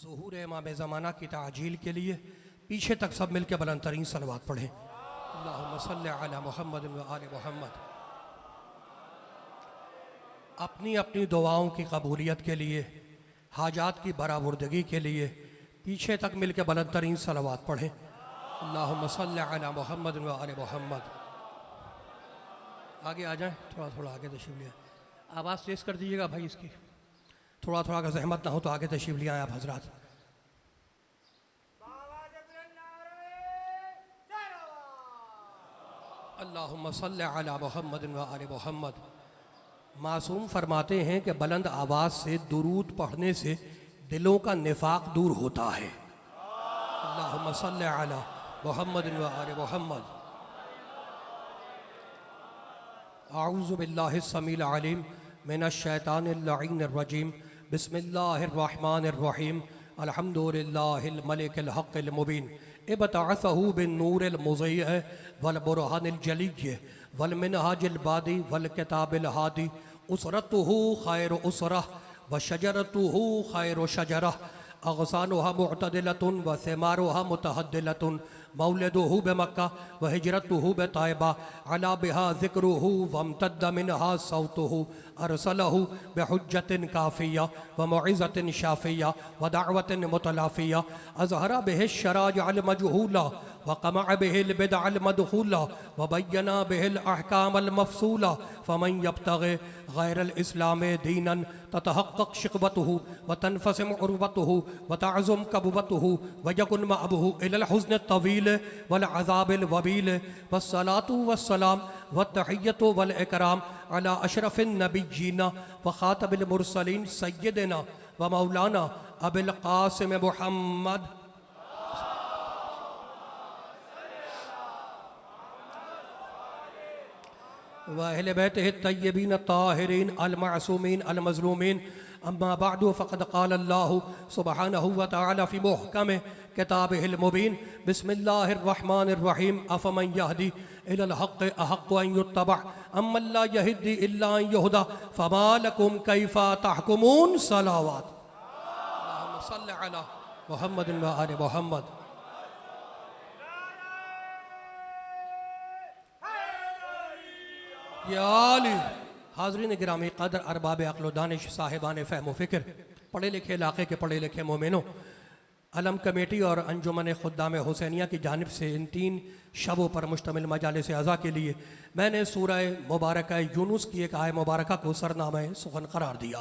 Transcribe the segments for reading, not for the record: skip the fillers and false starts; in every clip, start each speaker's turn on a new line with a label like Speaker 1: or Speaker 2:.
Speaker 1: ज़ुहूर इमाम ज़माना की ताजील के लिए पीछे तक सब मिल के बुलंद तरीन सलवात पढ़ें। अल्लाहुम्मा सल्लि अला मुहम्मद व आले मुहम्मद। अपनी अपनी दुआओं की कबूलियत के लिए, हाजात की बराबरदगी के लिए पीछे तक मिल के बुलंद तरीन सलवात पढ़ें। अल्लाहुम्मा सल्लि अला मुहम्मद व आले मुहम्मद। आगे आ जाएं, थोड़ा थोड़ा आगे तशरीफ़ लिया। आवाज़ तेज़ कर दीजिएगा भाई इसकी, थोड़ा थोड़ा अगर जहमत ना हो तो आगे तशरीफ़ लिया आप हजरात। अल्लाहुम्मा सल्लि अला मुहम्मद व आले मुहम्मद। मासूम फरमाते हैं कि बुलंद आवाज़ से दुरूद पढ़ने से दिलों का निफाक दूर होता है। अल्लाहुम्मा सल्लि अला मुहम्मद व आले मुहम्मद। आऊज़ु बिल्लाहि समील अलीम मिनश शैतानिर लईनिर रजीम। बिस्मिल्लाहिर रहमानिर रहीम। अल्हम्दुलिल्लाहिल मलिकिल हक़्क़िल मुबीन। इब्तअसहु बिन नूरिल मुज़य्य वल बुरहानिल जलिय्य वल मिनहाजिल बादी वल किताबिल हादी। उसरतुहु खैरु उसरह व शजरतुहु खैरु शजरह। अग़सानुहा मुअतदिलतुन व सिमारुहा मुतहद्दिलतुन। मौलिदुहु बमक्का व हिजरतुहु बतैबा। अला बिहा ज़िक्रुहु वम्तद्द मिनहा सौतुहु। अरसलहु बिहुज्जतिन काफ़िया व मौइज़तिन शाफ़िया व दाअवतिन मुतलाफ़िया। अज़हरा बिहिश्शराज अल मजहूला व क़मअ बिहिल बिदअल मदख़ूला व बय्यना बिहिल अहकाम अल मफ़सूला। फ़मन यब्तग़ि गैरल इस्लाम दीनन ततहक़्क़क़ शिक़वतुहु व तनफ़सिम उर्वतुहु व तअज़ुम कबवतुहु व यकुन मअबहु इलल हुज़्न तवील वल अज़ाबिल वबील। वस्सलातु वस्सलाम वत्तहिय्यतु वल इकराम अला अशरफिन नबिय्यीना व ख़ातमिल मुरसलीन सय्यदिना व मौलाना अबिल क़ासिम मुहम्मद व अहले बैतिहि तय्यबीन ताहिरीन अल मासूमीन अल मज़लूमीन। अम्मा बअदु फ़क़द क़ाल अल्लाहु सुब्हानहु व तआला फ़ी मुहकम किताबिहिल मुबीन। बिस्मिल्लाहिर रहमानिर रहीम। अफ़मन यहदी इलल हक़्क़ि अहक़्क़ु अन युत्तबअ अम्मन ला यहदी इल्ला अन युहदा फ़मा लकुम कैफ़ा तहकुमून। सलावत। अल्लाहुम्मा सल्लि अला मुहम्मद व आले मुहम्मद। हाज़रीन गिरामी क़द्र अरबाब अक़्ल व दानिश साहिबान फ़हम व फ़िक्र, पढ़े लिखे इलाक़े के पढ़े लिखे मोमिनों, अलम कमेटी और अंजुमन ख़ुद्दाम हुसैनिया की जानिब से इन 3 शबों पर मुश्तमिल मजालिस अज़ा के लिए मैंने सूरह मुबारक यूनुस की एक आय मुबारक को सरनामा सुखन करार दिया।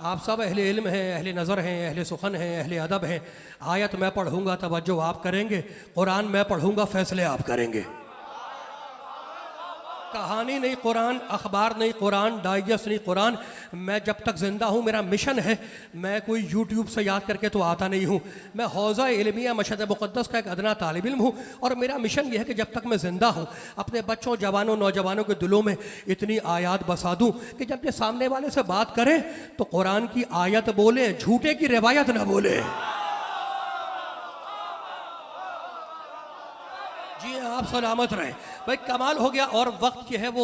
Speaker 1: आप सब अहले इल्म हैं, अहले नज़र हैं, अहले सुखन हैं, अहले अदब हैं। आयत मैं पढ़ूँगा तवज्जो आप करेंगे, कुरान मैं पढ़ूँगा फ़ैसले आप करेंगे। कहानी नहीं कुरान, अखबार नहीं कुरान, डाइजेस्ट नहीं कुरान। मैं जब तक ज़िंदा हूँ मेरा मिशन है, मैं कोई यूट्यूब से याद करके तो आता नहीं हूँ। मैं हौज़ा इल्मिया मशहद मुक़द्दस का एक अदना तालिब इल्म हूँ और मेरा मिशन यह है कि जब तक मैं ज़िंदा हूँ अपने बच्चों, जवानों, नौजवानों के दिलों में इतनी आयात बसा दूँ कि जब ये सामने वाले से बात करें तो कुरान की आयत बोले, झूठे की रिवायत ना बोले। जी आप सलामत रहें भाई। कमाल हो गया और वक्त जो है वो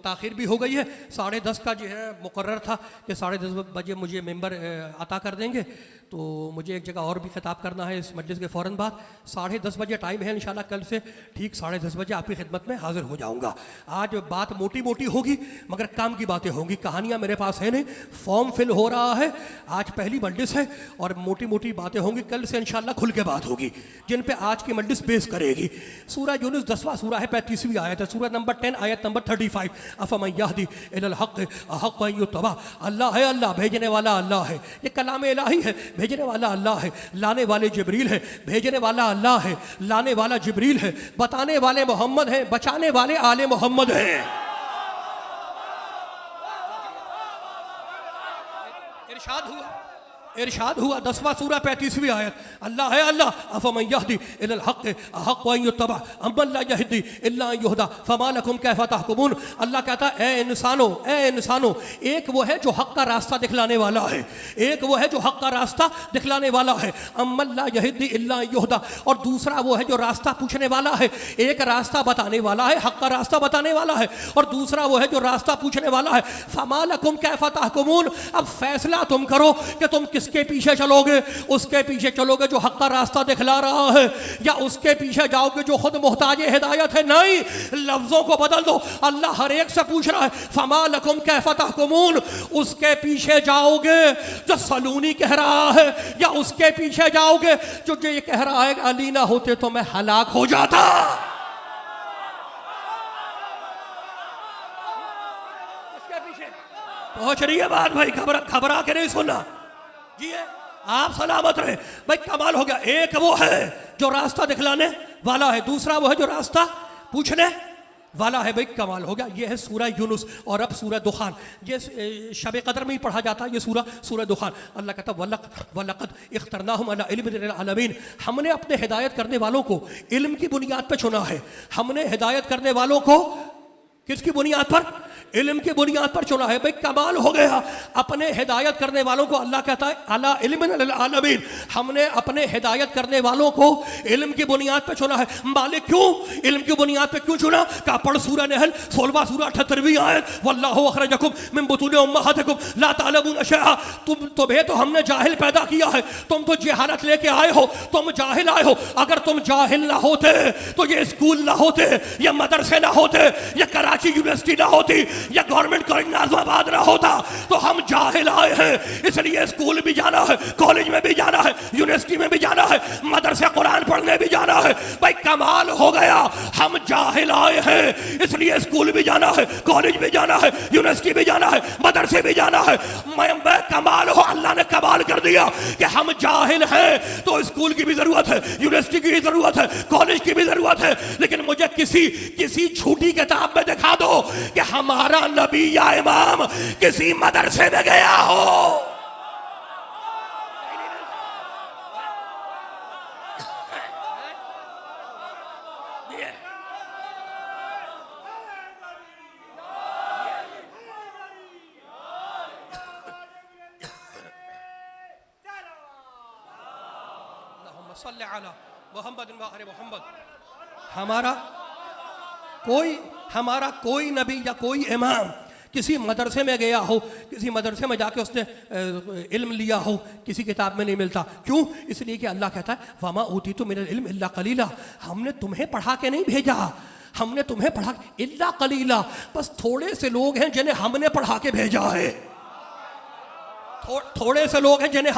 Speaker 1: ताख़िर भी हो गई है। 10:30 का जो है मुकर्रर था कि 10:30 बजे मुझे मेंबर अता कर देंगे, तो मुझे एक जगह और भी खिताब करना है इस मजलिस के फ़ौरन बाद। 10:30 बजे टाइम है, इंशाल्लाह कल से ठीक 10:30 बजे आपकी खिदमत में हाज़िर हो जाऊँगा। आज बात मोटी मोटी होगी मगर काम की बातें होंगी। कहानियाँ मेरे पास है नहीं, फॉर्म फिल हो रहा है, आज पहली मजलिस है और मोटी मोटी बातें होंगी। कल से इंशाल्लाह खुल के बात होगी जिन पे आज की मजलिस बेस करेगी। सूरह यूनुस 10वां सूरा है, 35वीं आयत है, सूरह नंबर 10 आयत नंबर 35। अफ़मन यहदी इलल हक़्क़ि अहक़्क़ु अन युत्तबअ। अल्लाह है, अल्लाह भेजने वाला अल्लाह है। ये कलाम इलाही है, भेजने वाला अल्लाह है, लाने वाले जिब्रील है। भेजने वाला अल्लाह है, लाने वाला जिब्रील है। बताने वाले मोहम्मद हैं, बचाने वाले आले मोहम्मद हैं। इरशाद हुआ 10वां सूरा 35वीं आयत। अल्लाह है, अल्लाह। अफ़मन यहदी इलल हक़्क़ि अहक़्क़ु अन युत्तबअ अम्मन ला यहदी इल्ला अन युहदा फ़मा लकुम कैफ़ा तहकुमून। अल्लाह कहता है ए इंसानों, एक वो है जो हक़ का रास्ता दिखलाने वाला है, एक वो है जो हक़ का रास्ता दिखलाने वाला है। अम्मन ला यहदी इल्ला अन युहदा, और दूसरा वो है जो रास्ता पूछने वाला है। एक रास्ता बताने वाला है, हक़ का रास्ता बताने वाला है, और दूसरा वो है जो रास्ता पूछने वाला है। फ़मा लकुम कैफ़ा तहकुमून। अब फैसला तुम करो कि तुम किस किसके पीछे चलोगे? उसके पीछे चलोगे जो हक का रास्ता दिखला रहा है, या उसके पीछे जाओगे जो खुद मोहताज हिदायत है? नहीं, लफ्जों को बदल दो। अल्लाह हर एक से पूछ रहा है फमा लकुम कैफ तहकुमून। उसके पीछे जाओगे जो सलूनी कह रहा है, या उसके पीछे जाओगे जो ये कह रहा है अली ना होते तो मैं हलाक हो जाता? उसके पीछे पहुंच रही है बात भाई, घबरा के नहीं सुनना जी है। आप सलामत रहे भाई। कमाल हो गया। एक वो है जो रास्ता दिखलाने वाला है, दूसरा वो है जो रास्ता पूछने वाला है। भाई कमाल हो गया। ये है सूरह यूनुस। और अब सूरह दुखान, ये शब कदर में ही पढ़ा जाता है ये सूरह दुखान। अल्लाह कहता वलक़द इख्तरनाहुम अला इल्मिन लिल आलमीन। हमने अपने हिदायत करने वालों को इल्म की बुनियाद पर चुना है। हमने हिदायत करने वालों को किसकी बुनियाद पर? इल्म की बुनियाद पर चुना है। भाई कमाल हो गया। अपने हिदायत करने वालों को अल्लाह कहता है अला इल्मिन लिल आलमीन। हमने अपने हिदायत करने वालों को इल्म की बुनियाद पर चुना है। मालिक क्यों इल्म की बुनियाद पर क्यों चुना? का पढ़ सूरह नहल 16वां सूरह 78वीं आयत, वल्लाहु अखरजकुम मिन बुतूनि उम्महातिकुम ला तअलमून शैआ। तुम्हें तो हमने जाहिल पैदा किया है, तुम तो जहालत लेके आए हो, तुम जाहिल आए हो। अगर तुम जाहिल ना होते तो ये स्कूल ना होते, या मदरसे ना होते, या कराची यूनिवर्सिटी ना होती, या गवर्नमेंट कॉलेज नाज़िमाबाद ना होता। तो हम जाहिल आए हैं, इसलिए स्कूल भी जाना है, कॉलेज में भी जाना है, यूनिवर्सिटी में भी जाना है, मदरसे कुरान पढ़ने भी जाना है। भाई कमाल हो गया। हम जाहिल आए हैं, इसलिए स्कूल भी जाना है, कॉलेज भी जाना है, यूनिवर्सिटी भी जाना है, मदरसे भी जाना है। मैं कमाल हो, अल्लाह ने कमाल कर दिया कि हम जाहिल हैं तो स्कूल की भी जरूरत है, यूनिवर्सिटी की भी जरूरत है, कॉलेज की भी जरूरत है। लेकिन मुझे किसी झूठी किताब में दिखा दो कि हमारा नबी या इमाम किसी मदरसे में गया हो। हमारा कोई नबी या कोई इमाम किसी मदरसे में गया हो, किसी मदरसे में जाके उसने इल्म लिया हो, किसी किताब में नहीं मिलता। क्यों? इसलिए कि अल्लाह कहता है वमा ऊतीतु मिनल इल्म इल्ला कलीला। हमने तुम्हें पढ़ा के नहीं भेजा, हमने तुम्हें पढ़ा इल्ला कलीला। बस थोड़े से लोग हैं जिन्हें हमने पढ़ा के भेजा है। थोड़े से लोग हैं जिन्हें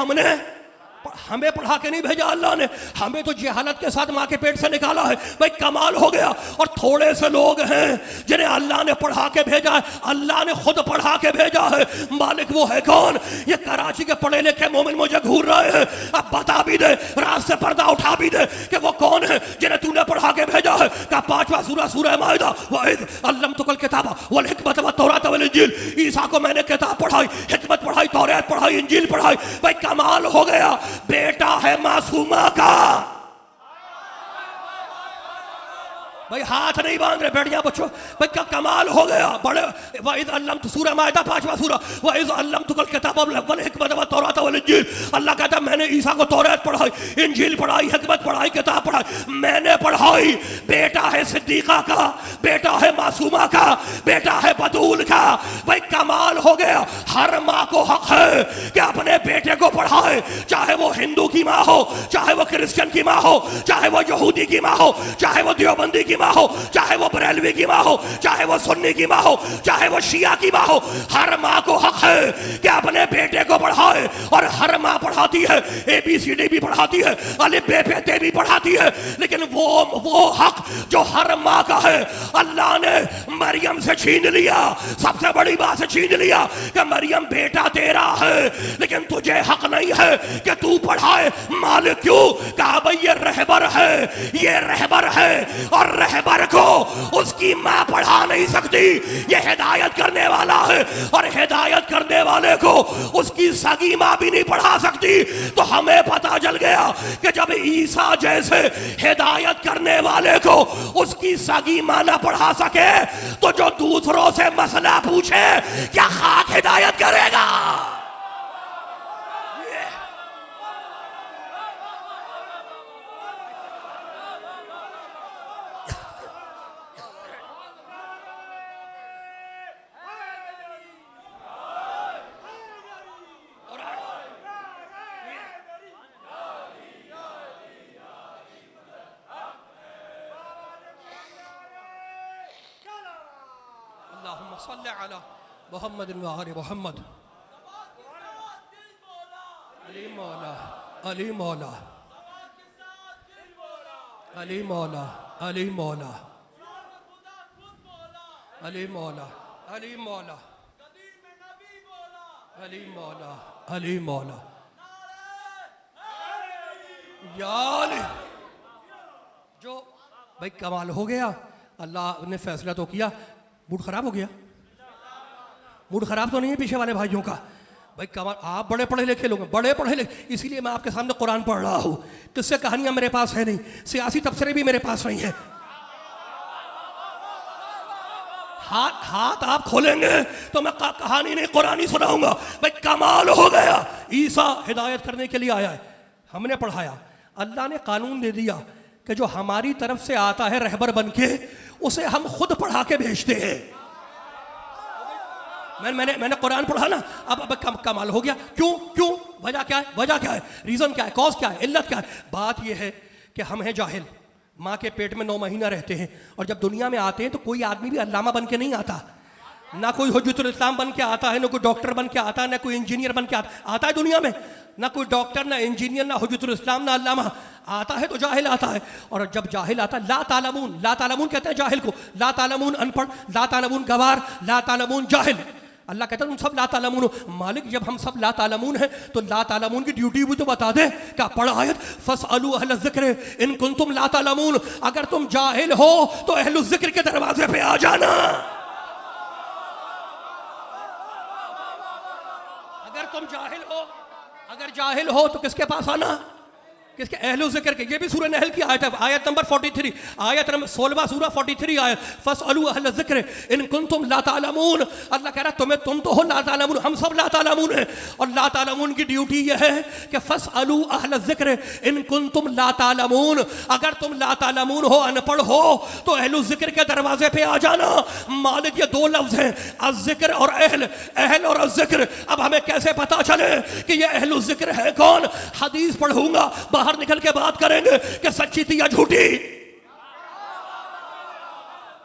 Speaker 1: हमें पढ़ा के नहीं भेजा अल्लाह ने, हमें तो जहालत के साथ माँ के पेट से निकाला है। भाई कमाल हो गया। और थोड़े से लोग हैं जिन्हें अल्लाह ने पढ़ा के भेजा है, अल्लाह ने खुद पढ़ा के भेजा है। मालिक वो है कौन? ये कराची के पढ़े लिखे मोमिन मुझे घूर रहे हैं। अब बता भी दे, रात से पर्दा उठा भी दे कि वो कौन है जिन्हें तूने पढ़ा के भेजा है। का 5वां सूरह माइदा, वइज़ अल्लमतुकल किताब वल हिकमत व तौरात वल इंजील। ईसा को मैंने किताब पढ़ाई, हिकमत पढ़ाई, तौरात पढ़ाई, इंजील पढ़ाई। भाई कमाल हो गया। बेटा है मासूमा का। भाई हाथ नहीं बांध रहे बेटियां बच्चों। भाई क्या कमाल हो गया। बड़े वइज़ अल्लम सूरह माइदा 5वां सूरह, वइज़ अल्लमतुकल किताब वल हिकमत व तौरात वल इंजील। अल्लाह कहता है मैंने ईसा को तौरात पढ़ाई, इंजील पढ़ाई, हिकमत पढ़ाई, किताब पढ़ाई, मैंने पढ़ाई। बेटा है सिद्दीका का, बेटा है मासूमा का, बेटा है बतूल का। भाई कमाल हो गया। हर माँ को हक है कि अपने बेटे को पढ़ाए, चाहे वो हिंदू की माँ हो, चाहे वो क्रिश्चियन की माँ हो, चाहे वो यहूदी की माँ हो, चाहे वो देवबंदी की माँ हो, चाहे वो बरेलवी की माँ हो, चाहे वो सुन्नी की माँ हो, चाहे वो शिया की माँ हो। हर माँ को हक है कि अपने बेटे को पढ़ाए। और हर माँ पढ़ाती है, ABCD भी पढ़ाती है, अलिफ बे पे ते भी पढ़ाती है। लेकिन वो हक जो हर माँ का है अल्लाह ने मरियम से छीन लिया। सबसे बड़ी बात से छीन लिया कि मरियम बेटा तेरा है, लेकिन तुझे हक नहीं है कि तू पढ़ाए। मालिक क्यों? कहा भाई ये रहबर है, ये रहबर है, और रहबर को उसकी माँ पढ़ा नहीं सकती। ये हिदायत करने वाला है, और हिदायत करने वाले को उसकी सगी माँ भी नहीं पढ़ा सकती। तो हमें पता चल गया कि जब ईसा जैसे हिदायत करने वाले को उसकी सगी माँ ना पढ़ा सके, तो जो दूसरों से मसला पूछे क्या खाक हिदायत करेगा? अल्लाहुम्मा सल्लि अला मुहम्मद व आले मुहम्मद। अली मौला अली मौला अली मौला अली मौला अली मौला अली मौला अली मौला अली मौला यार जो भाई कमाल हो गया। अल्लाह ने फैसला तो किया, मूड खराब हो गया। मूड खराब तो नहीं है पीछे वाले भाइयों का। भाई कमाल, आप बड़े पढ़े लिखे लोग, बड़े पढ़े लिखे, इसीलिए मैं आपके सामने कुरान पढ़ रहा हूँ। किससे कहानियां मेरे पास है नहीं, सियासी तबसरे भी मेरे पास नहीं है। हाथ आप खोलेंगे तो मैं कहानी नहीं कुरानी सुनाऊंगा। भाई कमाल हो गया। ईसा हिदायत करने के लिए आया है, हमने पढ़ाया। अल्लाह ने कानून दे दिया कि जो हमारी तरफ से आता है रहबर बन के, उसे हम खुद पढ़ा के भेजते हैं। मैंने कुरान पढ़ा ना। अब कमाल हो गया। क्यों क्यों वजह क्या है, वजह क्या है, रीजन क्या है, कॉज क्या है, इल्लत क्या है। बात यह है कि हम हैं जाहिल, माँ के पेट में 9 महीना रहते हैं, और जब दुनिया में आते हैं तो कोई आदमी भी अल्लामा बन के नहीं आता। ना कोई हुज्जतुल इस्लाम बन के आता है, ना कोई डॉक्टर बन के आता है, ना कोई इंजीनियर बन के आता है दुनिया में। ना कोई डॉक्टर, ना इंजीनियर, ना हुज्जतुल इस्लाम, ना अल्लामा। आता है तो जाहिल आता है। और जब जाहिल आता है, ला तालमून, ला तालमून कहते हैं जाहिल को। ला तालमून अनपढ़, ला तालमून गवार, ला तालमून जाहिल। अल्लाह कहता है तुम सब ला तालमून हो। मालिक जब हम सब ला तालमून है तो ला तालमून की ड्यूटी भी तो बता दे। क्या पढ़ा आयत, फसअलू अहल ज़िक्र इन कुंतुम ला तालमून। अगर तुम जाहिल हो तो अहलुल ज़िक्र के दरवाजे पे आ जाना। अगर जाहिल हो तो किसके पास आना, किसके, अहलुल ज़िक्र के। ये भी सूरह नहल की आयत है, आयत नंबर 43, आयत नंबर 16 सूरह 43 आयत, फसअलू अहल ज़िक्र इन कुंतुम ला तालमून। अल्लाह कह रहा तुम्हें, तुम तो हो ला तालमून, हम सब ला तालमून हैं। और ला तालमून की ड्यूटी यह है कि फसअलू अहल ज़िक्र इन कुंतुम ला तालमून। अगर तुम ला तालमून हो, अनपढ़ हो, तो अहलुल ज़िक्र के दरवाजे पे आ जाना। मालिक ये 2 लफ्ज़ हैं, अज़्ज़िक्र और अहल, अहल और अज़्ज़िक्र। अब हमें कैसे पता चले कि ये अहलुल ज़िक्र है कौन? हदीस पढ़ूंगा, बाहर निकल के बात करेंगे कि सच्ची थी या झूठी।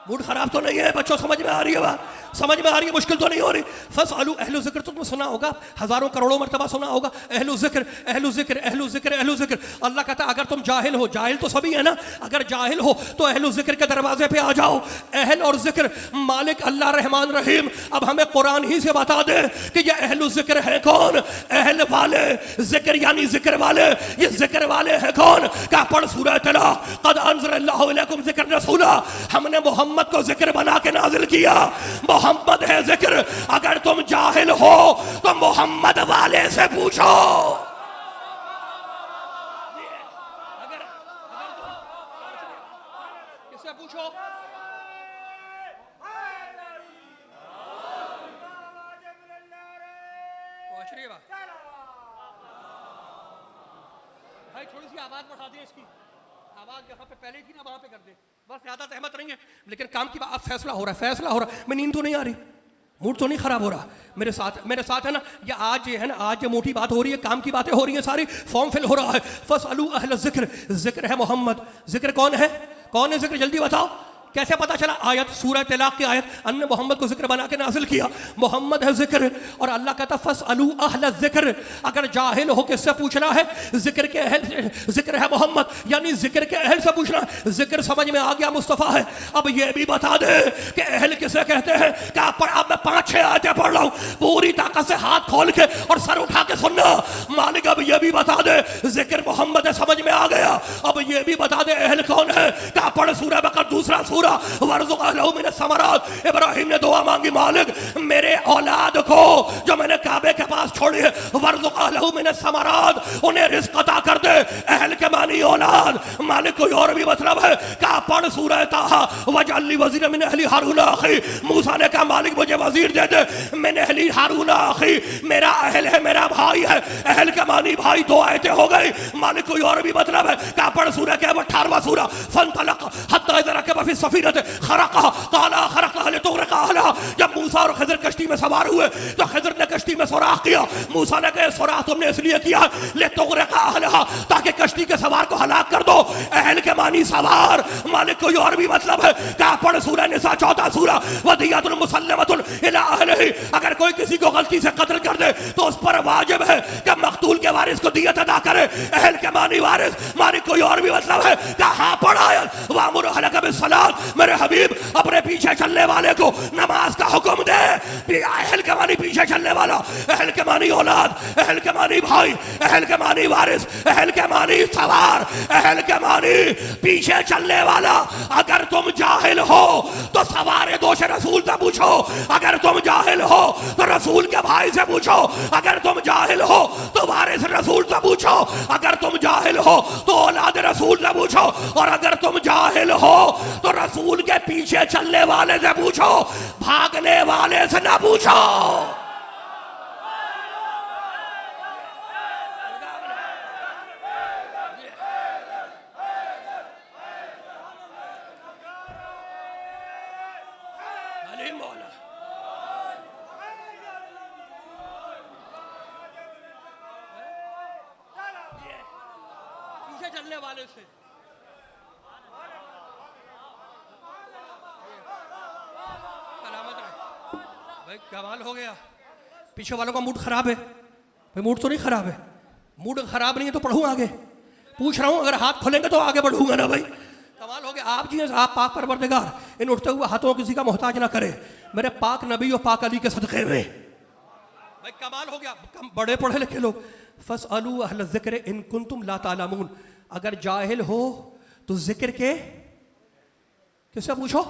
Speaker 1: मूड खराब तो नहीं है बच्चों, समझ में आ रही है बात, समझ में आ रही है, मुश्किल तो नहीं हो रही। फसअलू अहलुल ज़िक्र तो तुमने सुना होगा, हजारों करोड़ों मर्तबा सुना होगा, अहलुल ज़िक्र अहलुल ज़िक्र अहलुल ज़िक्र अहलुल ज़िक्र। अल्लाह कहता अगर तुम जाहिल हो, जाहिल तो सभी है ना, अगर जाहिल हो तो अहलुल ज़िक्र के दरवाजे पे आ जाओ। अहल और ज़िक्र, मालिक अल्लाह रहमान रहीम अब हमें कुरान ही से बता दे कि ये अहलुल ज़िक्र है कौन। अहल वाले, ज़िक्र यानी ज़िक्र वाले, ये ज़िक्र वाले है कौन? क्या पढ़ सूरह तलाक़, क़द अंज़लल्लाहु इलैकुम ज़िक्र रसूला। हमने मोहम्मद को ज़िक्र बना के नाज़िल किया, मोहम्मद है ज़िक्र। अगर तुम जाहिल हो तो मोहम्मद वाले से पूछो। किससे पूछो? भाई थोड़ी सी आवाज बढ़ा दे, इसकी आवाज जहां पे पहले थी ना वहां पे कर दे, बस ज्यादा सहमत नहीं है। लेकिन काम की बात, फैसला हो रहा है, फैसला हो रहा है। मैं नींद तो नहीं आ रही, मूड तो नहीं खराब हो रहा। मेरे साथ है ना, ये आज ये है ना, आज ये मोटी बात हो रही है, काम की बातें हो रही है सारी, फॉर्म फिल हो रहा है। फसअलू अहल ज़िक्र, ज़िक्र है मोहम्मद। ज़िक्र कौन है, कौन है ज़िक्र, जल्दी बताओ। कैसे पता चला? आयत सूरह तलाक़ की आयत, अन्ने मोहम्मद को ज़िक्र बना के नाज़िल किया। मोहम्मद है ज़िक्र। और अल्लाह कहता फसअलू अहल ज़िक्र, अगर जाहिल हो किससे पूछना है? ज़िक्र के अहल, ज़िक्र है मोहम्मद, यानी ज़िक्र के अहल से पूछना है। ज़िक्र समझ में आ गया, मुस्तफ़ा है। अब ये भी बता दे कि अहल किसे कहते हैं। क्या अब मैं 5-6 आयतें पढ़ रहा हूँ, पूरी ताकत से हाथ खोल के और सर उठा के सुनना। मालिक अब ये भी बता दे, ज़िक्र मोहम्मद है, समझ में आ गया। अब ये भी बता दे अहल कौन है। क्या पढ़ सूरह बकरा दूसरा सूरह, वर्ज़ुक़हू मिन समरात। इब्राहिम ने दुआ मांगी, मालिक मेरे औलाद को जो मैंने काबे के पास छोड़ी है, वर्ज़ुक़हू मिन समरात, उन्हें रिज़्क़ अता कर दे। अहल के मानी औलाद। मालिक कोई और भी मतलब है। क्या पढ़ सूरह ताहा, वजअल ली वज़ीरन मिन अहली हारून अखी। मूसा ने कहा मालिक मुझे वजीर दे दे, मिन अहली हारून अखी, मेरा अहल है, मेरा भाई है। अहल के मानी भाई, 2 आयतें हो गई। मालिक कोई और भी मतलब है। क्या पढ़ सूरह के 18वां सूरह, फंतलक़ हत्ता इज़ा रकिबा फ़ी सफीनत खरक़हा क़ाला खरक़हा लितुग़रिक़ अहलहा। जब मूसा और खिज़र कश्ती में सवार हुए तो खिज़र ने कश्ती में सुराख किया। मूसा ने कहा सुराख तुमने इसलिए किया लितुग़रिक़ अहलहा, ताकि कश्ती के सवार को हलाक कर दो। अहल के मानी सवार, मालिक कोई और भी मतलब है। क्या पढ़ सूरह निसा 14 सूरह, वदियतुन मुसल्लमतुन इला अहलिही। अगर कोई किसी को गलती से कत्ल कर दे तो उस पर वाजिब है कि मकतूल के वारिस को दियत अदा करे। अहल के मानी वारिस, मालिक कोई और भी मतलब है। कहाँ पढ़ा है वामुर अहलका बिस्सलात, मेरे हबीब अपने पीछे चलने वाले को नमाज का हुक्म दे। अहल के मानी पीछे चलने वाला, अहल के मानी औलाद, अहल के मानी भाई, अहल के मानी वारिस, अहल के मानी सवार, अहल के मानी पीछे चलने वाला। अगर तुम जाहिल हो तो सवारे दोष रसूल से पूछो, अगर तुम जाहिल हो तो रसूल के भाई से पूछो, अगर तुम जाहिल हो तो वारिस रसूल से पूछो, अगर तुम जाहिल हो तो औलाद रसूल से पूछो, और अगर तुम जाहिल हो तो रसूल के पीछे चलने वाले से पूछो, भागने वाले से ना पूछो। चलने वाले से सलामत रहे भाई। कमाल हो गया। पीछे वालों का मूड खराब है भाई। मूड तो नहीं खराब है, मूड खराब नहीं है तो पढ़ूँ आगे। पूछ रहा हूँ, अगर हाथ खोलेंगे तो आगे बढ़ूंगा ना भाई। कमाल हो गया। आप जी आप पाक परवरदिगार इन उठते हुए हाथों किसी का मोहताज ना करे, मेरे पाक नबी और पाक अली के सदक़े में भाई। कमाल हो गया। बड़े पढ़े लिखे लोग, फसअलू अहल ज़िक्र इन कुंतुम ला तालमून। अगर जाहिल हो तो जिक्र के किससे पूछो?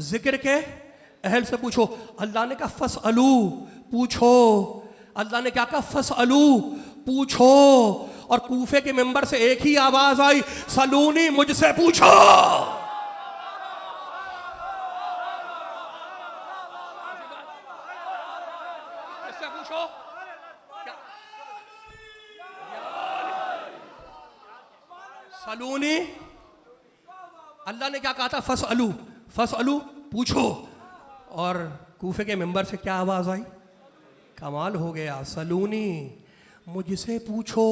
Speaker 1: जिक्र के अहल से पूछो। अल्लाह ने कहा फसअलू, पूछो। अल्लाह ने क्या कहा? फसअलू, पूछो। और कूफे के मेंबर से एक ही आवाज आई, सलूनी, मुझसे पूछो। किससे पूछो? सलूनी। अल्लाह ने क्या कहा था? फसअलू, फसअलू, पूछो। और कूफे के मेंबर से क्या आवाज आई? कमाल हो गया। सलूनी, मुझसे पूछो।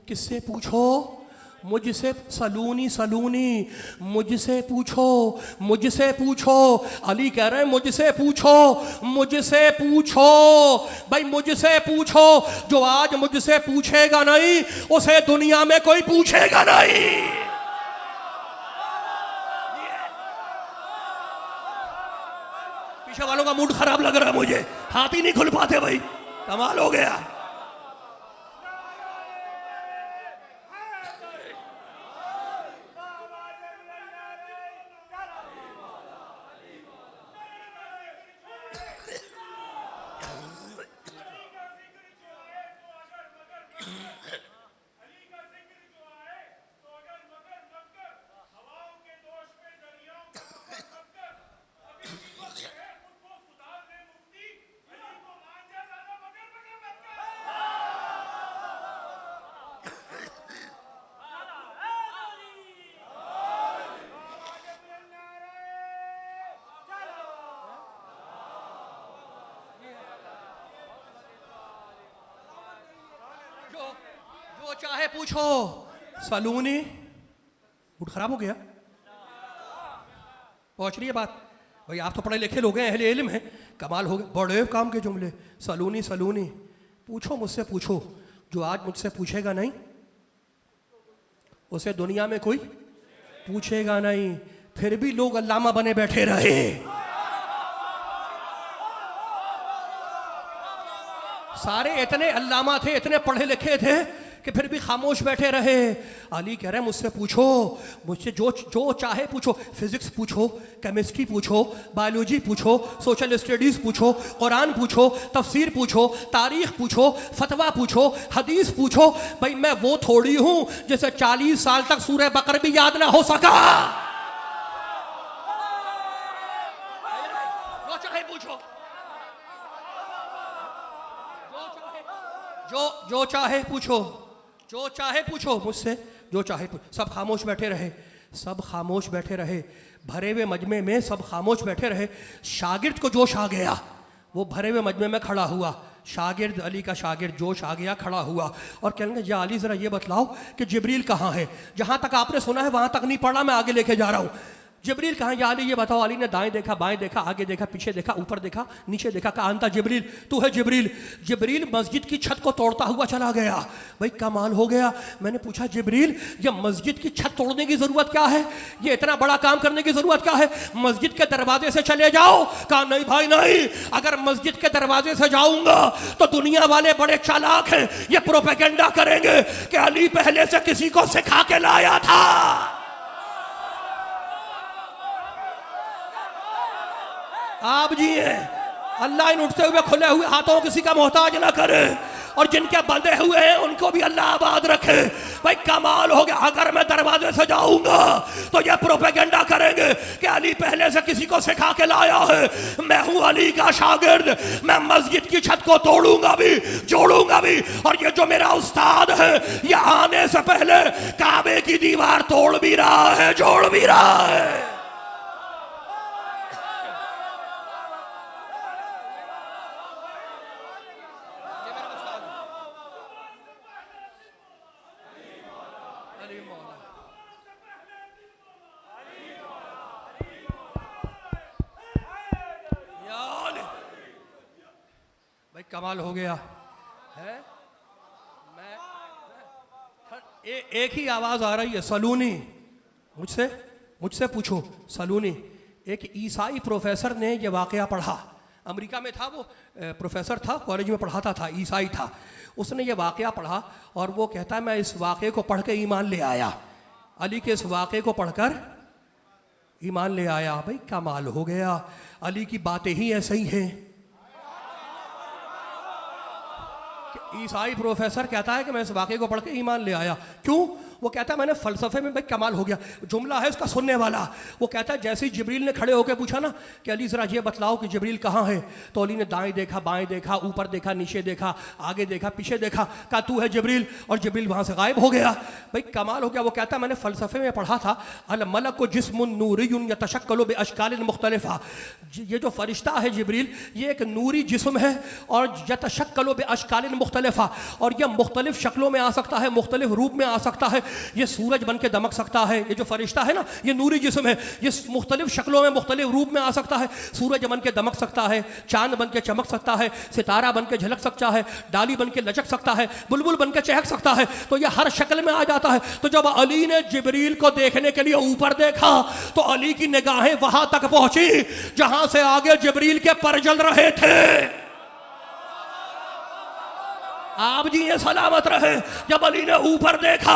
Speaker 1: किससे पूछो? मुझसे। सलूनी, सलूनी, मुझसे पूछो, मुझसे पूछो। अली कह रहे हैं मुझसे पूछो, मुझसे पूछो भाई, मुझसे पूछो। जो आज मुझसे पूछेगा नहीं उसे दुनिया में कोई पूछेगा नहीं। पीछे वालों का मूड खराब लग रहा है मुझे, हाथ ही नहीं खुल पाते भाई। कमाल हो गया। जो चाहे पूछो। सलूनी, मूड खराब हो गया। पहुंच रही है बात भाई। आप तो पढ़े लिखे लोग हैं, अहले इल्म हैं। कमाल हो गया। बड़े काम के जुमले। सलूनी, सलूनी, पूछो, मुझसे पूछो। जो आज मुझसे पूछेगा नहीं उसे दुनिया में कोई पूछेगा नहीं। फिर भी लोग अल्लामा बने बैठे रहे। सारे इतने अल्लामा थे, इतने पढ़े लिखे थे कि फिर भी खामोश बैठे रहे। अली कह रहे हैं मुझसे पूछो, मुझसे जो चाहे पूछो। फिजिक्स पूछो, केमिस्ट्री पूछो, बायोलॉजी पूछो, सोशल स्टडीज पूछो, कुरान पूछो, तफसीर पूछो, तारीख पूछो, फतवा पूछो, हदीस पूछो। भाई मैं वो थोड़ी हूं जिसे 40 साल तक सूरह बकर भी याद ना हो सका। जो चाहे पूछो, जो चाहे पूछो, जो चाहे पूछो मुझसे, जो चाहे पूछो। सब खामोश बैठे रहे। सब खामोश बैठे रहे, भरे हुए मजमे में सब खामोश बैठे रहे। शागिर्द को जोश आ गया, वो भरे हुए मजमे में खड़ा हुआ। शागिर्द, अली का शागिर्द जोश आ गया, खड़ा हुआ और कहने लगा, या अली ज़रा ये बतलाओ कि जिब्रील कहाँ है? जहाँ तक आपने सुना है वहाँ तक नहीं पढ़ा, मैं आगे लेके जा रहा हूँ। जिब्रील कहाँ? या अली ये बताओ। अली ने दाएं देखा, बाएं देखा, आगे देखा, पीछे देखा, ऊपर देखा, नीचे देखा। कहा, अंता जिब्रील, तू है जिब्रील। जिब्रील मस्जिद की छत को तोड़ता हुआ चला गया। भाई कमाल हो गया। मैंने पूछा, जिब्रील ये मस्जिद की छत तोड़ने की ज़रूरत क्या है? ये इतना बड़ा काम करने की ज़रूरत क्या है? मस्जिद के दरवाजे से चले जाओ। कहा, नहीं भाई नहीं, अगर मस्जिद के दरवाजे से जाऊंगा तो दुनिया वाले बड़े चालाक हैं, ये प्रोपेगेंडा करेंगे कि अली पहले से किसी को सिखा के लाया था। आप जी हैं, अल्लाह इन उठते हुए खुले हुए हाथों किसी का मोहताज ना करे, और जिनके बंधे हुए हैं उनको भी अल्लाह आबाद रखे। भाई कमाल हो गया। अगर मैं दरवाजे से जाऊंगा तो ये प्रोपेगेंडा करेंगे कि अली पहले से किसी को सिखा के लाया है। मैं हूं अली का शागिर्द, मैं मस्जिद की छत को तोड़ूंगा भी, जोड़ूंगा भी। और ये जो मेरा उस्ताद है, ये आने से पहले काबे की दीवार तोड़ भी रहा है, जोड़ भी रहा है। भाई कमाल हो गया है। मैं एक ही आवाज आ रही है, सलूनी। मुझसे पूछो, सलूनी। एक ईसाई प्रोफेसर ने ये वाकया पढ़ा, अमेरिका में था वो, प्रोफेसर था, कॉलेज में पढ़ाता था, ईसाई था। उसने ये वाकया पढ़ा और वो कहता है, मैं इस वाकये को पढ़ के ईमान ले आया। अली के इस वाकये को पढ़कर ईमान ले आया। भाई कमाल हो गया। अली की बातें ही ऐसे ही हैं। ईसाई प्रोफेसर कहता है कि मैं इस वाकये को पढ़ के ईमान ले आया। क्यों? वो कहता है, मैंने फ़लसफ़े में, भाई कमाल हो गया, जुमला है उसका सुनने वाला। वो कहता है, जैसे ही जिब्रील ने खड़े होकर पूछा ना कि अली ज़रा ये बतलाओ कि जिब्रील कहाँ है, तो अली ने दाएं देखा, बाएं देखा, ऊपर देखा, नीचे देखा, आगे देखा, पीछे देखा। कहा, तू है जिब्रील, और जिब्रील वहाँ से गायब हो गया। भाई कमाल हो गया। वो कहता है, मैंने फ़लसफ़े में पढ़ा था, अल मलक को जिस्मुन नूरियुन यतशक्कलु बिअशकालिन मुख्तलिफ़ा। ये जो फरिश्ता है जिब्रील, ये एक नूरी जिस्म है, और यतशक्कलु बिअशकालिन मुख्तलिफ़ा, और यह मुख्तलिफ शक्लों में आ सकता है, मुख्तलिफ रूप में आ सकता है। ये सूरज बन के दमक सकता है। ये जो फरिश्ता है ना, ये नूरी जिस्म है, ये मुख्तलिफ शक्लों में, मुख्तलिफ रूप में आ सकता है। सूरज बन के दमक सकता है, चांद बन के चमक सकता है, सितारा बन के झलक सकता है, डाली बन के लचक सकता है, बुलबुल बन के चहक सकता है। तो ये हर शक्ल में आ जाता है। तो जब अली ने जिब्रील को देखने के लिए ऊपर देखा तो अली की निगाहें वहां तक पहुंची जहां से आगे जिब्रील के पर जल रहे थे। आप जी ये सलामत रहे। जब अली ने ऊपर देखा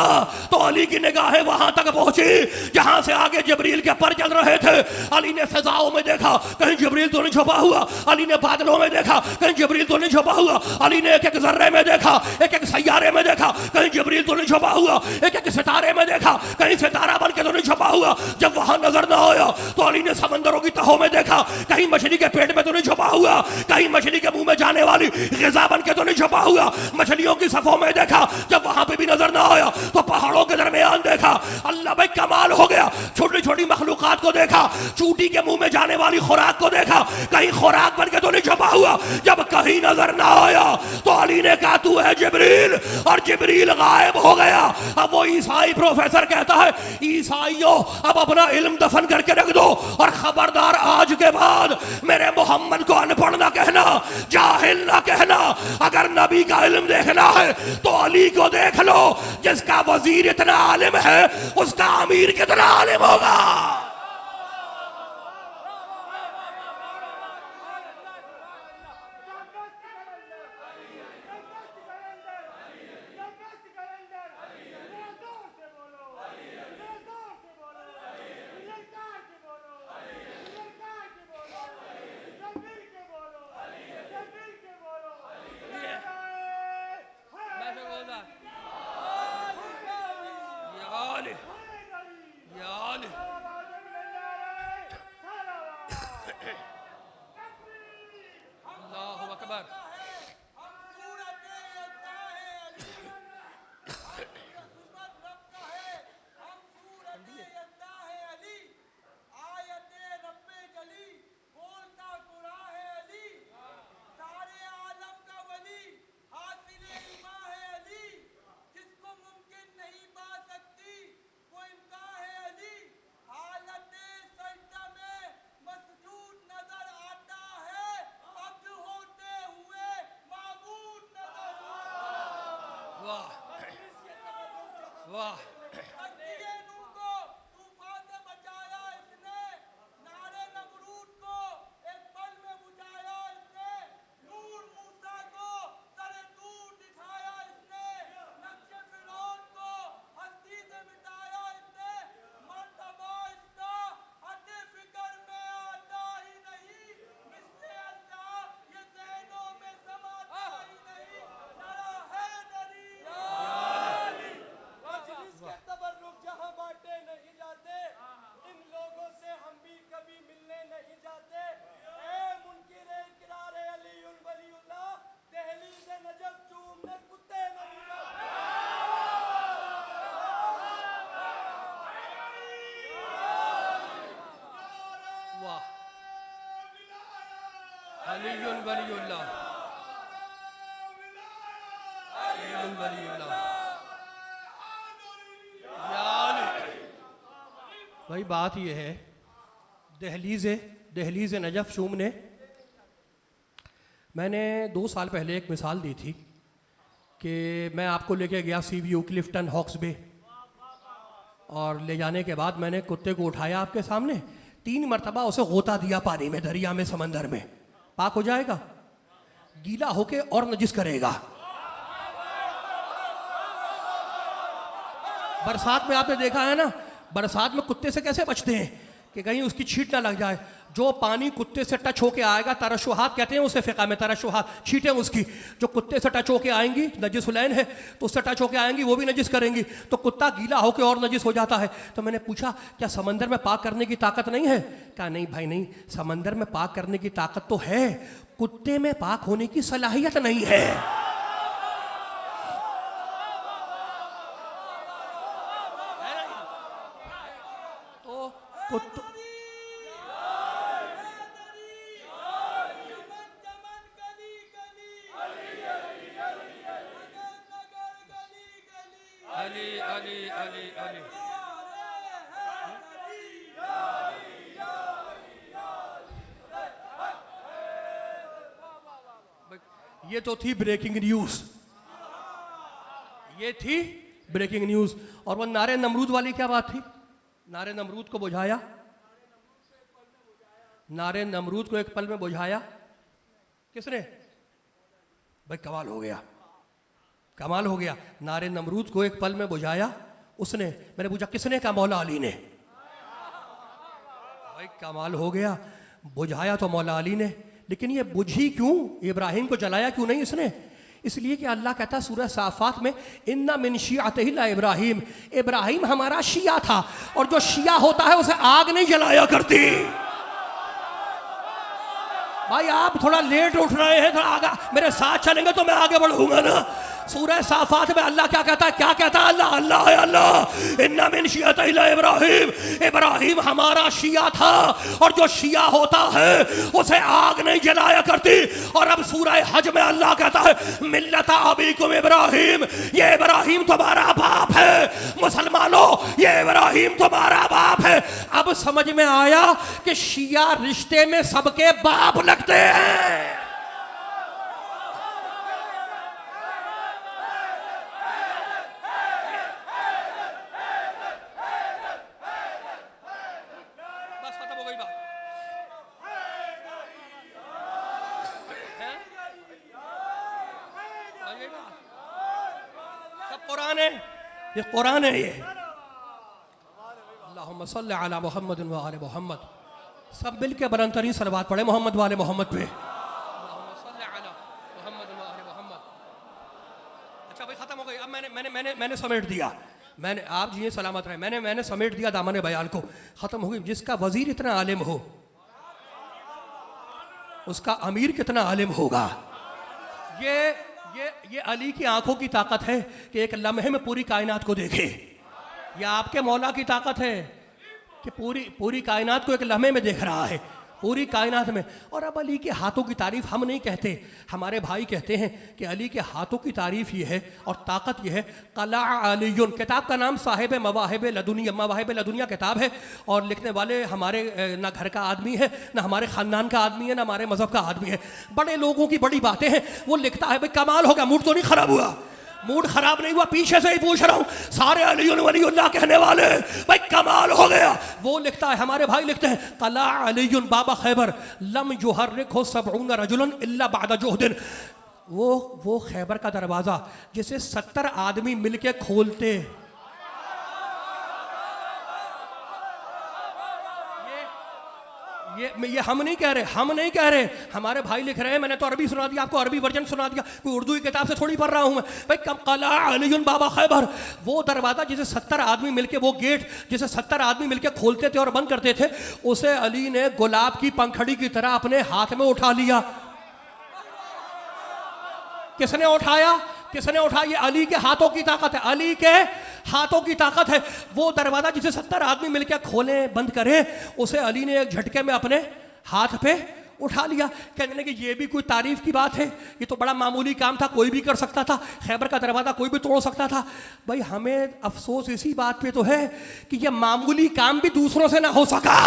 Speaker 1: तो अली की निगाहें वहां तक पहुंची जहां से आगे जिब्रील के पर चल रहे थे। अली ने फिजाओं में देखा, कहीं जिब्रील तो नहीं छुपा हुआ। अली ने बादलों में देखा, कहीं जिब्रील तो नहीं छुपा हुआ। अली ने एक एक जर्रे में देखा, एक एक सैयारे में देखा, कहीं जिब्रील तो नहीं छुपा हुआ। एक एक सितारे में देखा, कहीं सितारा बन के तो नहीं छुपा हुआ। जब वहां नजर न आया तो अली ने समंदरों की तहों में देखा, कहीं मछली के पेट में तो नहीं छुपा हुआ, कहीं मछली के मुंह में जाने वाली ग़िज़ा बन के तो नहीं छुपा हुआ। मछलियों की सफों में देखा, जब वहां पे भी नजर ना आया तो पहाड़ों के दरमियान देखा। अल्लाह भाई कमाल हो गया। छोटी छोटी मखलूकात को देखा, चूटी के मुंह में जाने वाली खुराक को देखा, कहीं खुराक बन के तो नहीं छुपा हुआ। जब कहीं नजर ना आया तो अली ने कहा, तू है जिब्रील, और जिब्रील गायब हो गया। अब वो ईसाई प्रोफेसर कहता है, ईसाइयों अब अपना इल्म दफन करके रख दो, और खबरदार आज के बाद मेरे मोहम्मद को अनपढ़ ना कहना, जाहिल ना कहना। अगर नबी का इल्म देखना है तो अली को देख लो, जिसका वजीर इतना आलिम है उसका अमीर कितना आलिम होगा। वाह वाह अलीयुन वलीयुल्लाह अलीयुन वलीयुल्लाह। भाई बात यह है, दहलीज़ नजफ़ चूमने, मैंने 2 साल पहले एक मिसाल दी थी कि मैं आपको लेके गया सीवीयू क्लिफ्टन हॉक्स बे, और ले जाने के बाद मैंने कुत्ते को उठाया आपके सामने, 3 मरतबा उसे गोता दिया पानी में, दरिया में, समंदर में। पाक हो जाएगा, गीला होके और नजिस करेगा। बरसात में आपने देखा है ना, बरसात में कुत्ते से कैसे बचते हैं कि कहीं उसकी छींट ना लग जाए। जो पानी कुत्ते से टच होके आएगा, तरशुहात कहते हैं उसे फ़िक़ा में, तरशुहात छींटें उसकी जो कुत्ते से टच होके आएंगी, नजिसुलैन है तो उससे टच होके आएंगी, वो भी नजिस करेंगी, तो कुत्ता गीला होके और नजिस हो जाता है। तो मैंने पूछा क्या समंदर में पाक करने की ताकत नहीं है? कहा नहीं भाई नहीं, समंदर में पाक करने की ताकत तो है, कुत्ते में पाक होने की सलाहियत नहीं है। तो कुत्ते अली अली अली अली ये तो थी ब्रेकिंग न्यूज, ये थी ब्रेकिंग न्यूज। और वो नारे नमरूद वाली क्या बात थी? नारे नमरूद को बुझाया, नारे नमरूद को एक पल में बुझाया किसने? भाई कमाल हो गया, कमाल हो गया। नारे नमरूद को एक पल में बुझाया उसने। मैंने पूछा किसने? कहा मौला अली ने। भाई कमाल हो गया, बुझाया तो मौला अली ने, लेकिन ये बुझी क्यों? इब्राहिम को जलाया क्यों नहीं इसने? इसलिए कि अल्लाह कहता है सूरह साफात में, इन्ना मिन शियातिही ला इब्राहिम, इब्राहिम हमारा शिया था, और जो शिया होता है उसे आग नहीं जलाया करती। भाई आप थोड़ा लेट उठ रहे हैं, थोड़ा आगे मेरे साथ चलेंगे तो मैं आगे बढ़ूंगा ना। सूरह साफात में अल्लाह क्या कहता है? क्या कहता है अल्लाह? अल्लाह है अल्लाह, इन्ना मिन शियातिही ला इब्राहिम, इब्राहिम हमारा शिया था, और जो शिया होता है उसे आग नहीं जलाया करती। और अब सूरह हज में अल्लाह कहता है, मिल्लत अबीकुम इब्राहिम, ये इब्राहिम तुम्हारा बाप है। मुसलमानों, ये इब्राहिम तुम्हारा बाप है। अब समझ में आया कि शिया रिश्ते में सबके बाप लगते हैं। कुरान है, ये कुरान है ये। अल्लाहुम्मा सल्लि अला मुहम्मद व आले मुहम्मद। सब मिल के बुलंदतरीन सलवात पढ़े मोहम्मद वाले मोहम्मद पे। अल्लाहुम्मा सल्लि अला मुहम्मद व आले मुहम्मद। अच्छा भाई खत्म हो गई। अब मैंने समेट दिया, मैंने, आप जी सलामत रहे, मैंने समेट दिया दामन बयान को, खत्म हो गई। जिसका वजीर इतना आलिम हो उसका अमीर कितना आलिम होगा। ये अली की आंखों की ताकत है कि एक लम्हे में पूरी कायनात को देखे। या आपके मौला की ताकत है कि पूरी कायनात को एक लम्हे में देख रहा है, पूरी कायनात में। और अब अली के हाथों की तारीफ हम नहीं कहते, हमारे भाई कहते हैं कि अली के हाथों की तारीफ ये है और ताकत ये है। कला अलीयुन, किताब का नाम साहिब मवाहिब लदुनिया, मवाहिब लदुनिया किताब है, और लिखने वाले हमारे ना घर का आदमी है, ना हमारे ख़ानदान का आदमी है, ना हमारे मज़हब का आदमी है। बड़े लोगों की बड़ी बातें हैं। वो लिखता है, भाई कमाल हो गया, मूड तो नहीं ख़राब हुआ, मूड खराब नहीं हुआ, पीछे से ही पूछ रहा हूं। सारे अली वलीउल्लाह कहने वाले, भाई कमाल हो गया। वो लिखता है, हमारे भाई लिखते हैं, तला अलीयुन बाबा खैबर लम युहर्रिकहु सबऊन रजुलन इल्ला बअद जुहदिन। वो खैबर का दरवाजा जिसे 70 आदमी मिलके खोलते। ये हम नहीं कह रहे, हमारे भाई लिख रहे हैं। मैंने तो अरबी सुना दिया आपको, अरबी वर्जन सुना दिया, कोई उर्दू की किताब से थोड़ी पढ़ रहा हूं मैं। भाई कब कला अलीयुन बाबा खैबर, वो दरवाजा जिसे 70 आदमी मिलके, वो गेट जिसे 70 आदमी मिलके खोलते थे और बंद करते थे, उसे अली ने गुलाब की पंखड़ी की तरह अपने हाथ में उठा लिया। किसने उठाया? ये अली के हाथों की ताकत है, अली के हाथों की ताकत है। वो दरवाजा जिसे 70 आदमी मिलकर खोले बंद करे, उसे अली ने एक झटके में अपने हाथ पे उठा लिया। कहने लगे ये भी कोई तारीफ की बात है, ये तो बड़ा मामूली काम था, कोई भी कर सकता था, खैबर का दरवाजा कोई भी तोड़ सकता था। भाई हमें अफसोस इसी बात पे तो है कि ये मामूली काम भी दूसरों से ना हो सका।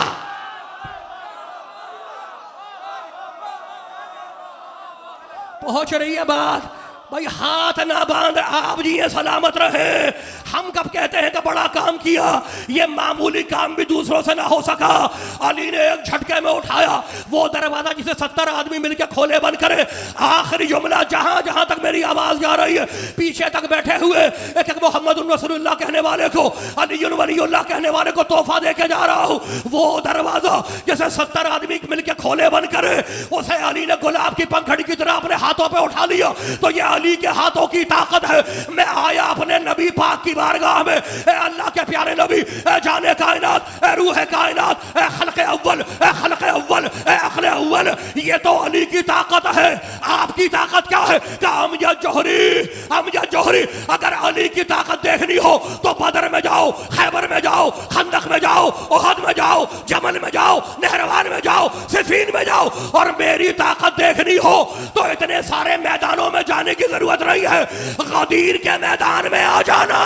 Speaker 1: पहुंच रही है बात? भाई हाथ ना बांध, आप जी ये सलामत रहे। हम कब कहते हैं कि बड़ा काम किया, ये मामूली काम भी दूसरों से ना हो सका। अली ने एक झटके में उठाया वो दरवाजा जिसे 70 आदमी मिलकर खोले बंद करे। आखिरी जुमला, जहां जहां तक मेरी आवाज जा रही है, पीछे तक बैठे हुए एक एक मोहम्मद रसूलुल्लाह कहने वाले को, अली वलीउल्लाह कहने वाले को तोहफा देके जा रहा हूं। वो दरवाजा जिसे 70 आदमी मिलकर खोले बंद करे, उसे अली ने गुलाब की पंखड़ी की तरह अपने हाथों पे उठा लिया। तो ये अली के हाथों की ताकत है। मैं आया अपने नबी पाक की बारगाह में, ए अल्लाह के प्यारे नबी, ए जाने कायनात, ए रूह कायनात, ए खल्क़े अव्वल, ए खल्क़े अव्वल, ए अक़ले अव्वल, ये तो अली की ताकत है। आपकी ताकत क्या है? अमजद जोहरी, अगर अली की ताकत देखनी हो तो बदर में जाओ, खैबर में जाओ, खंदक में जाओ, उहद में जाओ, जमल में जाओ, नहरवान में जाओ, सिफीन में जाओ। और मेरी ताकत देखनी हो तो इतने सारे मैदानों में जाने की जरूरत नहीं है, गदीर के मैदान में आ जाना।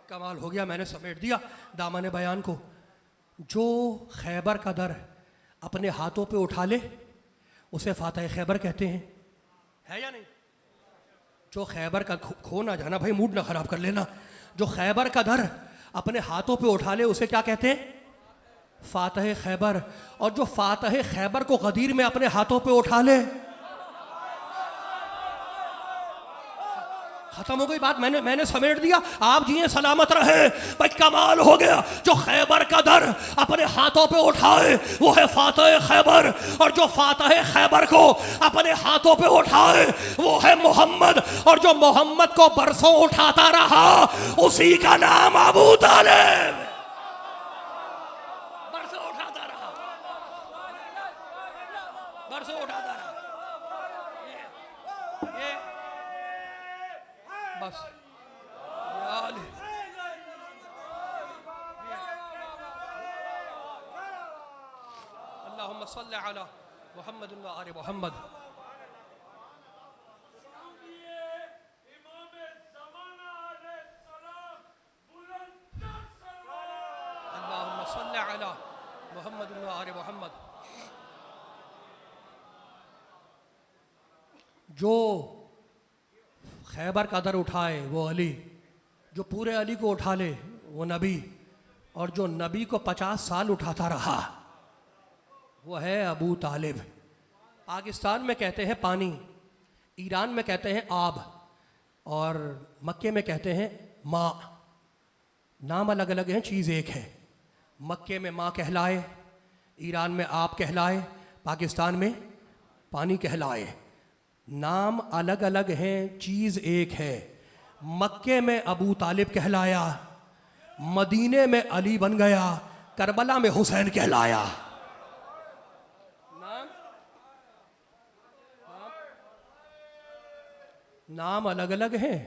Speaker 1: कमाल हो गया, मैंने समेट दिया दामन बयान को। जो खैबर का दर अपने हाथों पे उठा ले उसे फातह खैबर कहते हैं, है या नहीं? जो खैबर का खो ना जाना भाई, मूड ना खराब कर लेना। जो खैबर का दर अपने हाथों पे उठा ले उसे क्या कहते हैं? फातह खैबर। और जो फातह खैबर को गदीर में अपने हाथों पे उठा ले, खत्म हो गई बात, मैंने समेट दिया। आप जी सलामत रहे। भाई कमाल हो गया। जो खैबर का दर अपने हाथों पे उठाए वो है फातह खैबर, और जो फातह खैबर को अपने हाथों पे उठाए वो है मोहम्मद, और जो मोहम्मद को बरसों उठाता रहा उसी का नाम अबू तालिब। बरसों उठाता रहा, बरसों उठाता रहा। ये बस अल्लाहुम्मा सल्ली अला मुहम्मद व आले मुहम्मद। अल्लाहुम्मा सल्ली अला मुहम्मद व आले मुहम्मद। जो खैबर का दर उठाए वो अली, जो पूरे अली को उठा ले वो नबी, और जो नबी को 50 साल उठाता रहा वो है अबू तालिब। पाकिस्तान में कहते हैं पानी, ईरान में कहते हैं आब, और मक्के में कहते हैं माँ। नाम अलग अलग हैं, चीज़ एक है। मक्के में माँ कहलाए, ईरान में आप कहलाए, पाकिस्तान में पानी कहलाए। नाम अलग अलग हैं, चीज़ एक है। मक्के में अबू तालिब कहलाया, मदीने में अली बन गया, करबला में हुसैन कहलाया। नाम अलग अलग हैं,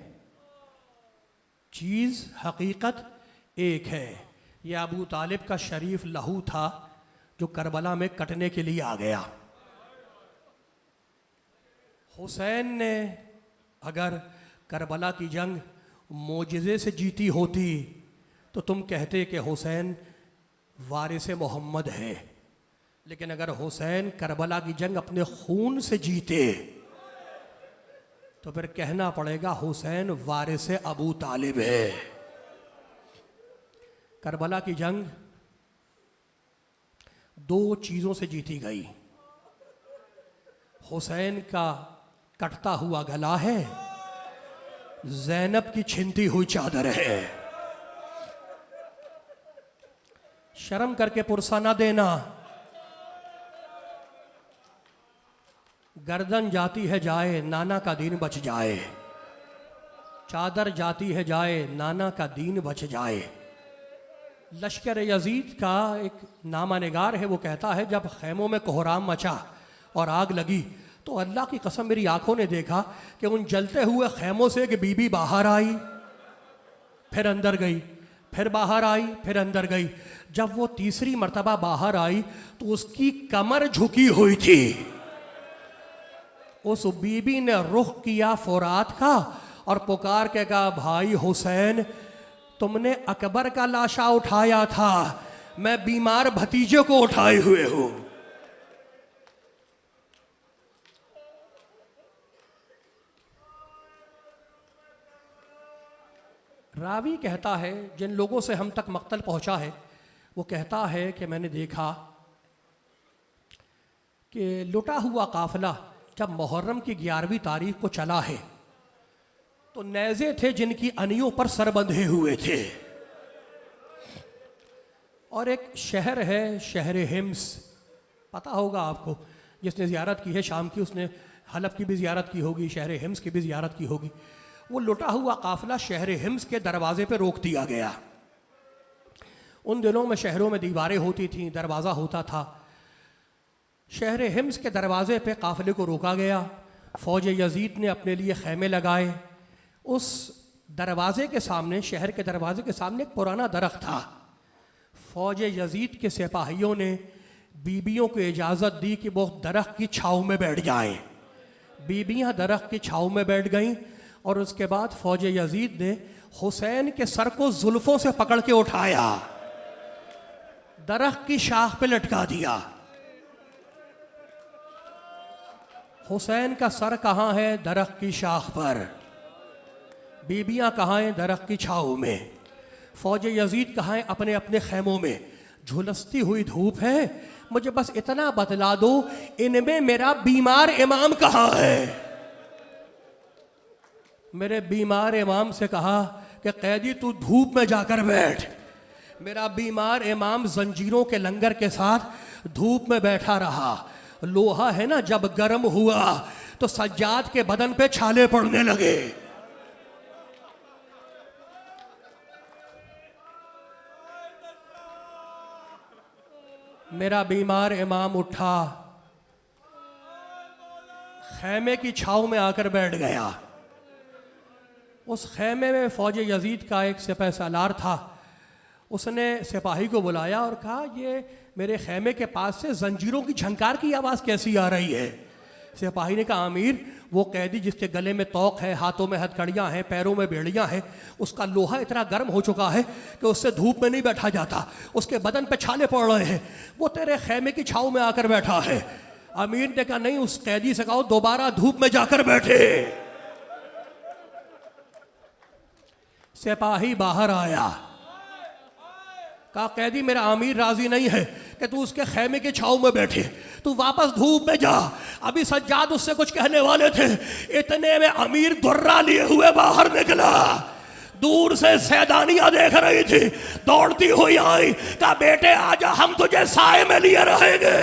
Speaker 1: चीज़ हकीकत एक है। यह अबू तालिब का शरीफ लहू था जो करबला में कटने के लिए आ गया। हुसैन ने अगर करबला की जंग मोजज़े से जीती होती तो तुम कहते कि हुसैन वारिस मोहम्मद है, लेकिन अगर हुसैन करबला की जंग अपने खून से जीते तो फिर कहना पड़ेगा हुसैन वारिस अबू तालिब है। करबला की जंग दो चीज़ों से जीती गई। हुसैन का कटता हुआ गला है, ज़ैनब की छिनती हुई चादर है। शर्म करके पुरसा ना देना। गर्दन जाती है जाए, नाना का दीन बच जाए। चादर जाती है जाए, नाना का दीन बच जाए। लश्कर यजीद का एक नामा निगार है, वो कहता है जब खैमों में कोहराम मचा और आग लगी तो अल्लाह की कसम मेरी आंखों ने देखा कि उन जलते हुए खैमों से एक बीबी बाहर आई, फिर अंदर गई, फिर बाहर आई, फिर अंदर गई। जब वो तीसरी मर्तबा बाहर आई तो उसकी कमर झुकी हुई थी। उस बीबी ने रुख किया फुरात का और पुकार के कहा, भाई हुसैन, तुमने अकबर का लाशा उठाया था, मैं बीमार भतीजे को उठाए हुए हूं। रावी कहता है, जिन लोगों से हम तक मक्तल पहुंचा है, वो कहता है कि मैंने देखा कि लुटा हुआ काफिला जब मुहर्रम की 11वीं तारीख को चला है तो नेज़े थे जिनकी अनियों पर सर बंधे हुए थे। और एक शहर है, शहर हिम्स, पता होगा आपको, जिसने ज़ियारत की है शाम की, उसने हलफ की भी ज़ियारत की होगी, शहर हिम्स की भी ज़ियारत की होगी। वो लुटा हुआ काफिला शहर हिम्स के दरवाजे पे रोक दिया गया। उन दिनों में शहरों में दीवारें होती थीं, दरवाज़ा होता था। शहर हिम्स के दरवाजे पे काफिले को रोका गया। फ़ौज यजीद ने अपने लिए खैमे लगाए। उस दरवाजे के सामने, शहर के दरवाजे के सामने एक पुराना दरख्त था। फ़ौज यजीद के सिपाहियों ने बीबियों को इजाज़त दी कि वो दरख्त की छाँव में बैठ जाएं। बीबियाँ दरख्त की छाँव में बैठ गईं और उसके बाद फ़ौज यजीद ने हुसैन के सर को जुल्फ़ों से पकड़ के उठाया, दरख्त की शाख पे लटका दिया। हुसैन का सर कहाँ है? दरख्त की शाख पर। बीबियाँ कहाँ हैं? दरख्त की छाँव में। फ़ौज यजीद कहाँ हैं? अपने अपने खैमों में। झुलसती हुई धूप है। मुझे बस इतना बतला दो, इनमें मेरा बीमार इमाम कहाँ है? मेरे बीमार इमाम से कहा कि कैदी तू धूप में जाकर बैठ। मेरा बीमार इमाम जंजीरों के लंगर के साथ धूप में बैठा रहा। लोहा है ना, जब गर्म हुआ तो सज्जाद के बदन पे छाले पड़ने लगे। मेरा बीमार इमाम उठा, खैमे की छाव में आकर बैठ गया। उस खैमे में फ़ौज यजीद का एक सिपह सालार था। उसने सिपाही को बुलाया और कहा, ये मेरे खैमे के पास से जंजीरों की झंकार की आवाज़ कैसी आ रही है? सिपाही ने कहा, अमीर, वो कैदी जिसके गले में तोक है, हाथों में हथकड़ियाँ हैं, पैरों में बेड़ियाँ हैं, उसका लोहा इतना गर्म हो चुका है कि उससे धूप में नहीं बैठा जाता, उसके बदन पे छाले पड़ रहे हैं, वो तेरे खैमे की छाव में आकर बैठा है। अमीर ने कहा, नहीं, उस कैदी से कहो दोबारा धूप में जाकर बैठे। सिपाही बाहर आया, कहा, कैदी, मेरा अमीर राजी नहीं है कि तू उसके खैमे के छाव में बैठे, तू वापस धूप में जा। अभी सज्जाद उससे कुछ कहने वाले थे, इतने में अमीर दुर्रा लिए हुए बाहर निकला। दूर से सैदानियां देख रही थी, दौड़ती हुई आई, कहा बेटे आजा हम तुझे साए में लिए रहेंगे।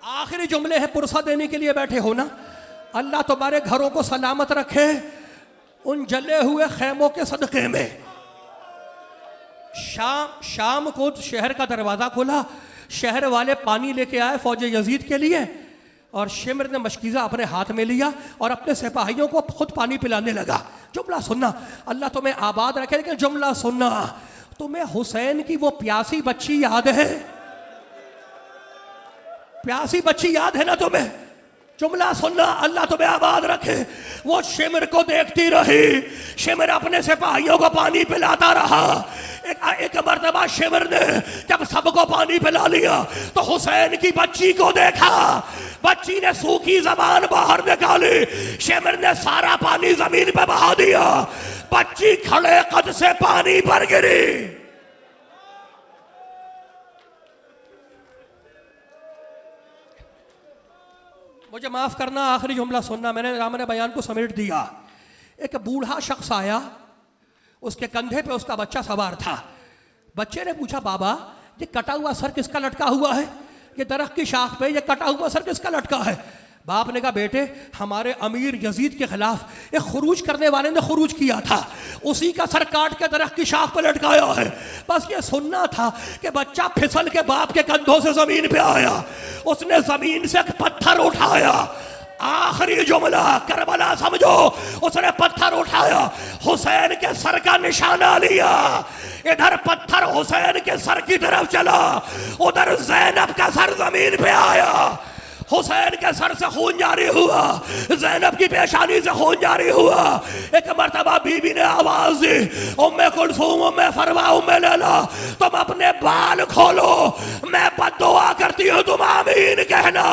Speaker 1: आखिरी जुमले हैं, पुरसा देने के लिए बैठे हो ना। अल्लाह तुम्हारे घरों को सलामत रखे उन जले हुए खैमों के सदक़े में। शाम को शहर का दरवाजा खोला, शहर वाले पानी लेके आए फौज यजीद के लिए, और शिमर ने मशकीज़ा अपने हाथ में लिया और अपने सिपाहियों को खुद पानी पिलाने लगा। जुमला सुनना, अल्लाह तुम्हें आबाद रखे, लेकिन जुमला सुनना, तुम्हें हुसैन की वो प्यासी बच्ची याद है? प्यासी बच्ची याद है ना तुम्हें? जुमला सुनना, अल्लाह तुम्हें आबाद रखे। वो शिमर को देखती रही, शिमर अपने सिपाहियों को पानी पिलाता रहा। एक मर्तबा शिमर ने जब सबको पानी पिला लिया तो हुसैन की बच्ची को देखा। बच्ची ने सूखी जबान बाहर निकाली, शिमर ने सारा पानी जमीन पे बहा दिया। बच्ची खड़े कद से पानी पर गिरी। मुझे माफ करना, आखिरी जुमला सुनना, मैंने बयान को समेट दिया। एक बूढ़ा शख्स आया, उसके कंधे पे उसका बच्चा सवार था। बच्चे ने पूछा बाबा ये कटा हुआ सर किसका लटका हुआ है? ये दरख्त की शाख पे ये कटा हुआ सर किसका लटका है? बाप ने कहा बेटे हमारे अमीर यजीद के खिलाफ एक खुरूज करने वाले ने खुरूज किया था, उसी का सर काट के दरख्त की शाख पर लटकाया है। बस ये सुनना था कि बच्चा फिसल के बाप के कंधों से जमीन पे आया, उसने जमीन से एक पत्थर उठाया। आखिरी जुमला करबला समझो, उसने पत्थर उठाया, हुसैन के सर का निशाना लिया। इधर पत्थर हुसैन के सर की तरफ चला, उधर ज़ैनब का सर जमीन पे आया। हुसैन के सर से खून जारी हुआ, ज़ैनब की पेशानी से खून जारी हुआ। एक मर्तबा बीबी ने आवाज दी, उम्मे कुलसूम, उम्मे फरवा, उम्मे लैला, तुम अपने बाल खोलो, मैं बद्दुआ करती हूँ, तुम आमीन कहना।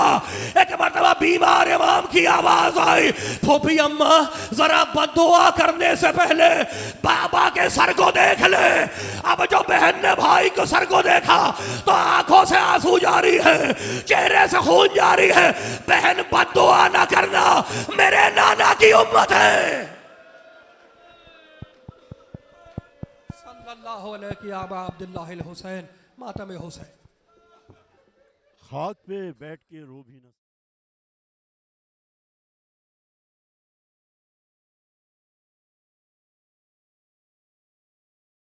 Speaker 1: एक मर्तबा बीमार इमाम की आवाज आई, फूफी अम्मा जरा बद्दुआ करने से पहले बाबा के सर को देख ले। अब जो बहन ने भाई को सर को देखा तो आंखों से आंसू जारी है, चेहरे से खून जारी है। बहन बद्दुआ ना करना, मेरे नाना की उम्मत है। सल्लल्लाहु अलैहि अबा अब्दुल्लाह हुसैन, मातम हुसैन।
Speaker 2: खाक पे बैठ के रो भी न